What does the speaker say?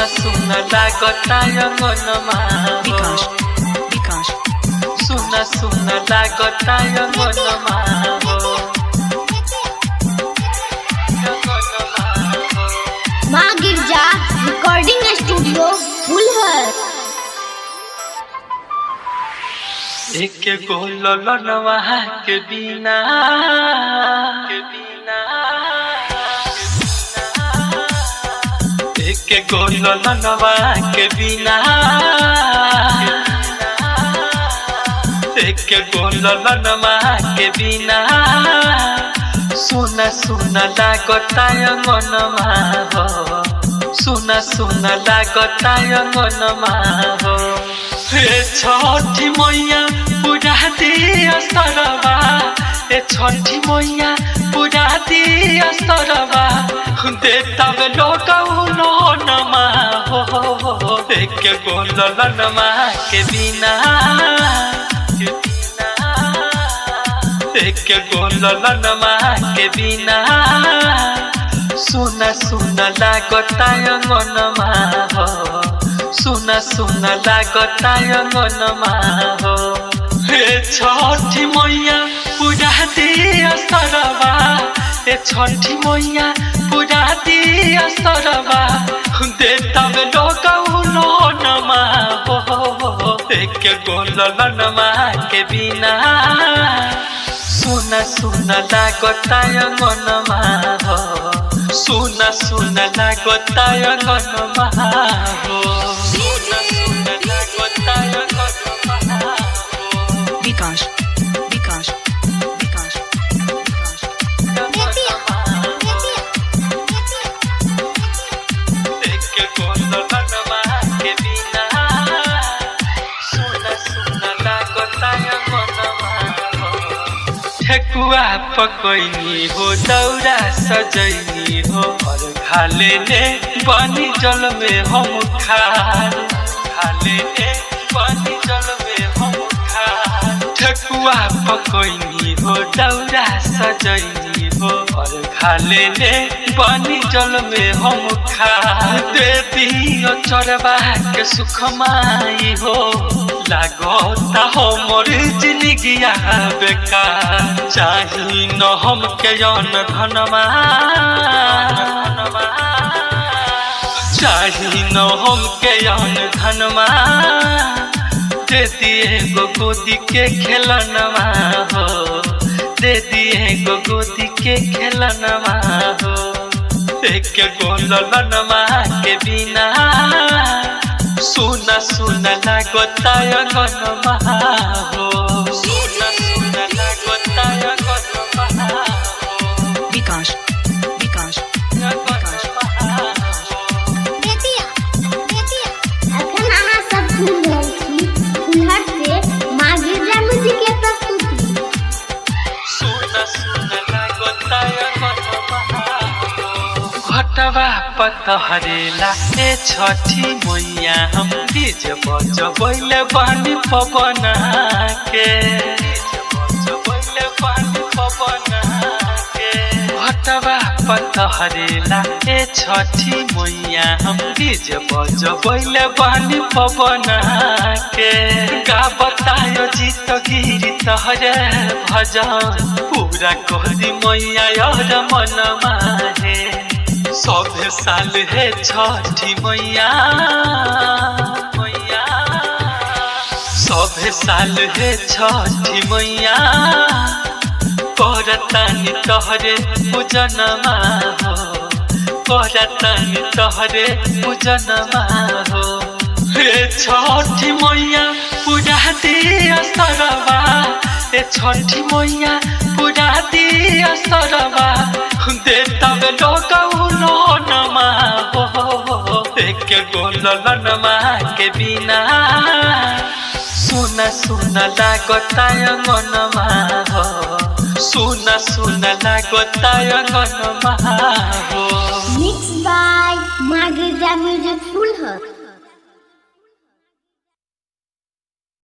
सुना सुना लागता अंगनमा विकास विकास सुना सुना लागता अंगनमा माँ गिरजा रिकॉर्डिंग स्टूडियो फुलहर। एक गोलनवा के बिना एक गोलनवा के बिना एक गोलनवा के बिना सुना सुना लागता अंगनमा हो सुना सुना लागता अंगनमा हो हे छठी मैया पूरा दिया सरवा ए छठी मैया पूरा दिया सरवा देता लोग नमा हो एक गोलनमा के बिना एक गोलनमा के बिना सुना सुना लागता अंगनमा हो सुना सुना लागता अंगनमा हो हे छठी मैया पूरा दिया सरवा ए छठी मैया पूरा दिया सरवा देता लोग नमा हो एक गोलनमा के बिना सुना सुना लागता अंगनमा हो सुना सुना लागता अंगनमा हो सुना सुना लागता अंगनमा हो विकास विकास विकास विकास एक गोलनमा के बिना सुना सुना लागता अंगनमा हो ठेकुआ पकैनी हो दौरा सजैनी हो और खाले ने पानी जल में हम खाले ने पानी जल में हम ठेकुआ पकैनी हो दौरा सजैनी हो और खाले ने पानी जल में हम दे दियो चरवा के सुखमाई हो लागता हो मोर जिंदगिया बेकार चाही न हम के जन धनमा चाही न हम के जन धनमा दे दिए गो गोदी के खेलनमा हो दे दिए गो गोदी के खेलनमा हो एक गोलनमा के बिना सुना सुना लागता अंगनमा हो सुना सुना लागता अंगनमा हो विकास विकास विकास अखन अहाँ सब सुन रहल छी फुलहर से माँ गिरजा म्यूजिक के प्रस्तुति। सुना सुना लागता अंगनमा हो घटवा पतहरेला ए छठी मैया हम बीज बजबैले बानी पवना के घटवा पतहरेला ए छठी मैया हम बीज बजबैले बानी पवना के का बतायो जीत गिरी तहरे भजन पूरा कहदी मैया और मनमा हे सब साल है छठी मैया सब साल है छठी मैया करतानी तहरे पूजनमा हो करतानी तहरे पूजनमा हो हे छठी मैया पूरा दिया सरवा ए छठी मैया पूरा दिया सरवा देता लोग नमा हो एक गोलनमा के बिना सुना सुना लागता अंगनमा हो सुना सुना लागता अंगनमा हो मिक्स बाय माँ गिरजा म्यूजिक फुलहर।